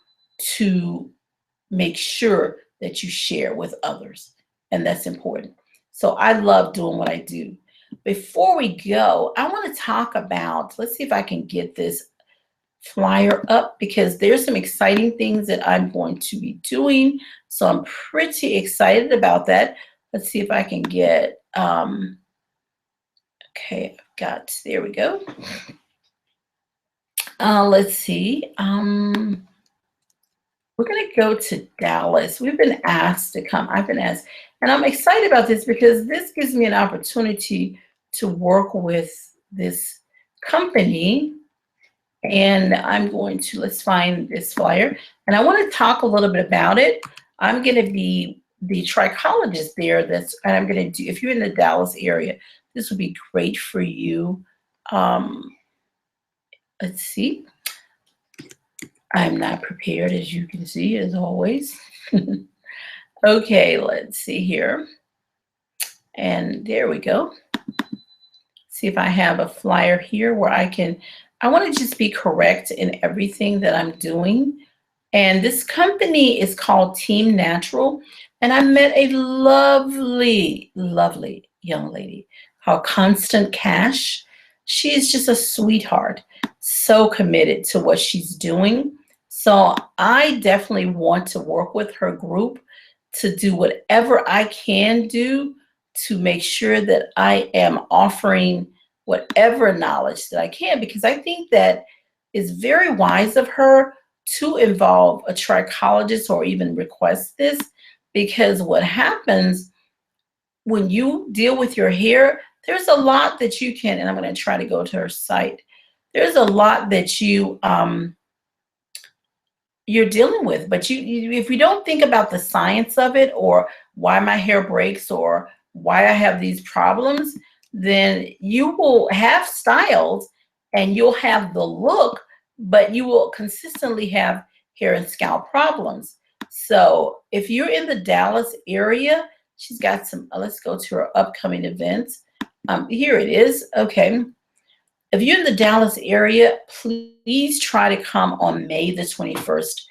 to make sure that you share with others. And that's important. So I love doing what I do. Before we go, I want to talk about, let's see if I can get this flyer up, because there's some exciting things that I'm going to be doing. So I'm pretty excited about that. Let's see if I can get, okay, there we go. Let's see. We're going to go to Dallas. We've been asked to come. I've been asked. And I'm excited about this because this gives me an opportunity to work with this company. And I'm going to, let's find this flyer. And I want to talk a little bit about it. I'm going to be the trichologist there. And I'm going to do, if you're in the Dallas area, this would be great for you. Let's see. I'm not prepared, as you can see, as always. Okay, let's see here. And there we go. See if I have a flyer here where I want to just be correct in everything that I'm doing. And this company is called Team Natural. And I met a lovely, lovely young lady called Constant Cash. She's just a sweetheart, so committed to what she's doing. So I definitely want to work with her group to do whatever I can do to make sure that I am offering whatever knowledge that I can, because I think that it's very wise of her to involve a trichologist or even request this, because what happens when you deal with your hair, there's a lot that you can, and I'm going to try to go to her site. There's a lot that you're dealing with, but if you don't think about the science of it, or why my hair breaks, or why I have these problems, then you will have styles and you'll have the look, but you will consistently have hair and scalp problems. So if you're in the Dallas area, she's got some, let's go to her upcoming events. Here it is. Okay. If you're in the Dallas area, please try to come on May the 21st.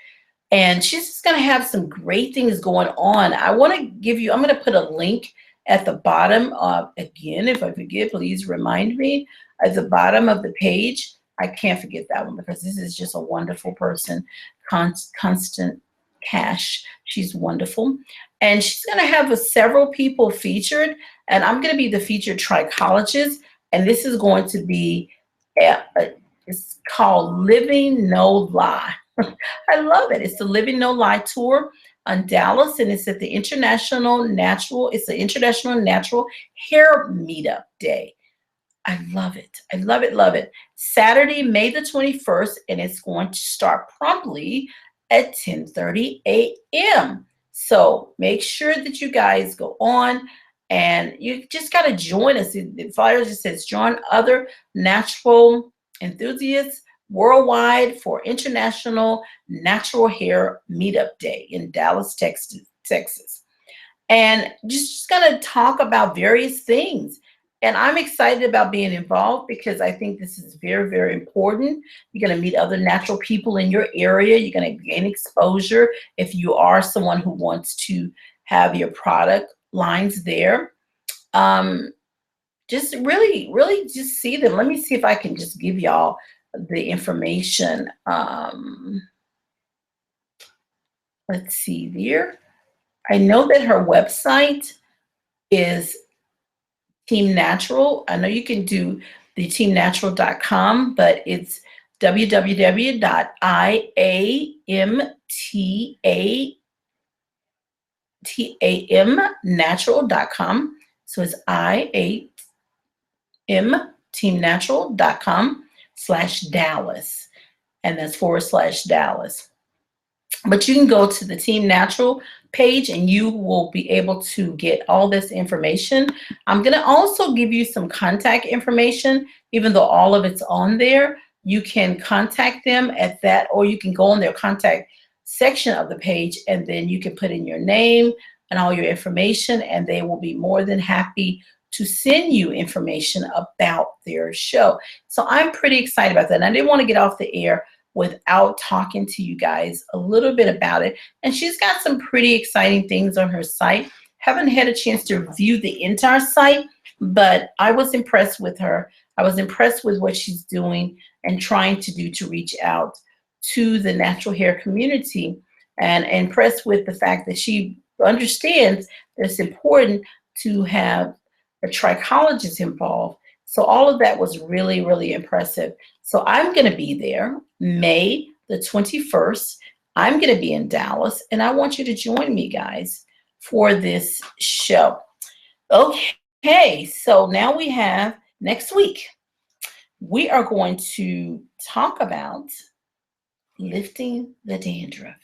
And she's just going to have some great things going on. I want to give you, I'm going to put a link at the bottom. Again, if I forget, please remind me at the bottom of the page. I can't forget that one because this is just a wonderful person, Constant Cash. She's wonderful. And she's going to have several people featured. And I'm going to be the featured trichologist. And this is going to be, it's called Living No Lie. I love it. It's the Living No Lie tour on Dallas, and it's at the International Natural Hair Meetup Day. I love it. I love it, love it. Saturday, May the 21st, and it's going to start promptly at 10:30 a.m. So make sure that you guys go on, and you just got to join us. The flyer just says join other natural enthusiasts worldwide for International Natural Hair Meetup Day in Dallas, Texas. And just going to talk about various things. And I'm excited about being involved because I think this is very, very important. You're going to meet other natural people in your area. You're going to gain exposure if you are someone who wants to have your product lines there. Just really, really just see them. Let me see if I can just give y'all the information. Let's see there. I know that her website is Team Natural. I know you can do the teamnatural.com, but it's www.iamtamnatural.com. So it's iamteamnatural.com/Dallas. And that's /Dallas. But you can go to the Team Natural page and you will be able to get all this information. I'm going to also give you some contact information, even though all of it's on there. You can contact them at that, or you can go on their contact section of the page and then you can put in your name and all your information, and they will be more than happy to send you information about their show. So I'm pretty excited about that. And I didn't want to get off the air without talking to you guys a little bit about it. And she's got some pretty exciting things on her site. Haven't had a chance to view the entire site, but I was impressed with her. I was impressed with what she's doing and trying to do to reach out to the natural hair community, and impressed with the fact that she understands that it's important to have a trichologist involved. So all of that was really, really impressive. So I'm going to be there May the 21st. I'm going to be in Dallas, and I want you to join me, guys, for this show. Okay, so now we have next week. We are going to talk about lifting the dandruff.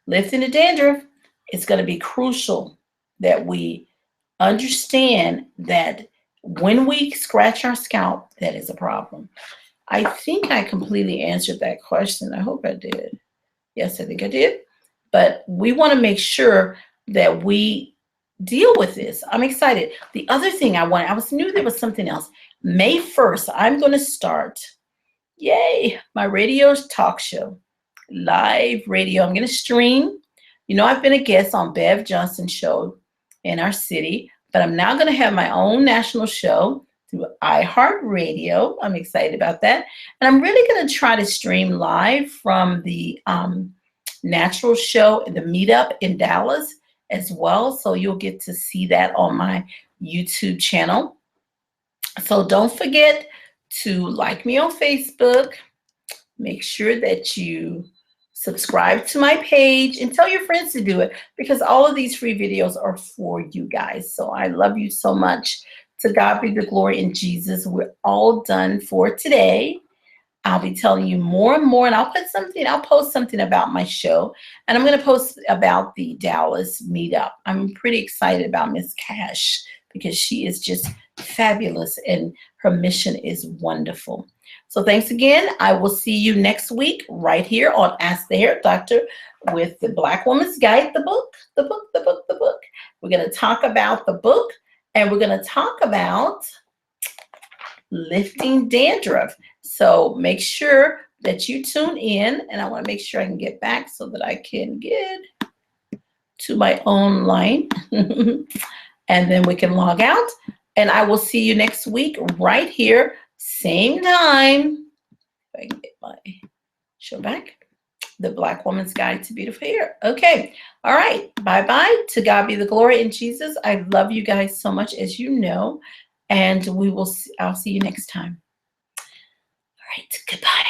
Lifting the dandruff is going to be crucial that we understand that when we scratch our scalp, that is a problem. I think I completely answered that question. I hope I did. Yes, I think I did. But we want to make sure that we deal with this. I'm excited. The other thing I knew there was something else. May 1st, I'm going to start, my radio talk show, live radio. I'm going to stream. You know, I've been a guest on Bev Johnson's show in our city, but I'm now going to have my own national show through iHeartRadio. I'm excited about that. And I'm really going to try to stream live from the natural show, the meetup in Dallas as well. So you'll get to see that on my YouTube channel. So don't forget to like me on Facebook. Make sure that you subscribe to my page and tell your friends to do it, because all of these free videos are for you guys. So I love you so much. To God be the glory in Jesus. We're all done for today. I'll be telling you more and more, and I'll post something about my show, and I'm going to post about the Dallas meetup. I'm pretty excited about Miss Cash because she is just fabulous and her mission is wonderful. So thanks again. I will see you next week right here on Ask the Hair Doctor with the Black Woman's Guide, the book. We're going to talk about the book, and we're going to talk about lifting dandruff. So make sure that you tune in, and I want to make sure I can get back so that I can get to my own line, and then we can log out. And I will see you next week right here, same time. If I can get my show back. The Black Woman's Guide to Beautiful Hair. Okay. All right. Bye-bye. To God be the glory in Jesus. I love you guys so much, as you know. And I'll see you next time. All right. Goodbye.